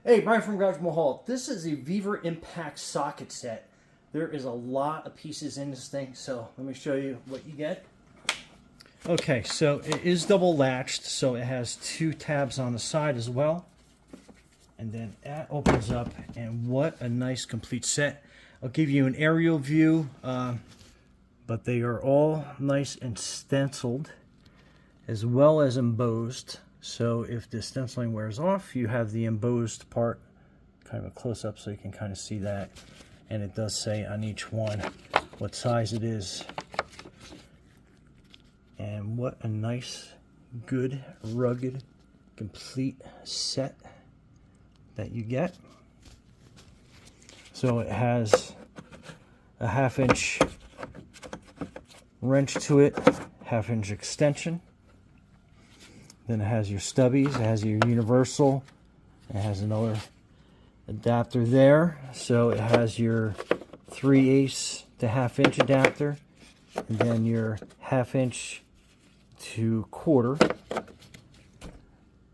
Hey, Brian from Garage Mahal. This is a VEVOR Impact socket set. There is a lot of pieces in this thing, so let me show you what you get. Okay, so it is double latched, so it has two tabs on the side as well. And then that opens up, and what a nice complete set. I'll give you an aerial view, but they are all nice and stenciled as well as embossed. So if the stenciling wears off, you have the embossed part, kind of a close-up so you can kind of see that. And it does say on each one what size it is. And what a nice, good, rugged, complete set that you get. So it has a 1/2 inch wrench to it, 1/2 inch extension. Then it has your stubbies, it has your universal, it has another adapter there. So it has your 3/8 to 1/2 inch adapter, and then your 1/2 inch to 1/4.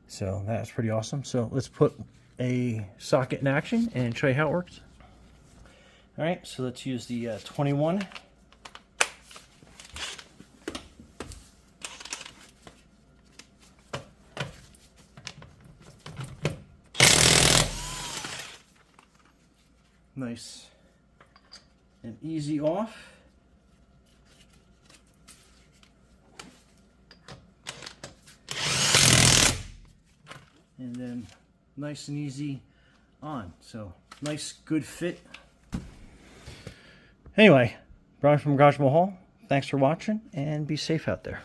So that's pretty awesome. So let's put a socket in action and show you how it works. All right, so let's use the 21. Nice and easy off. And then nice and easy on. So nice, good fit. Anyway, Brian from Garage Mahal, thanks for watching and be safe out there.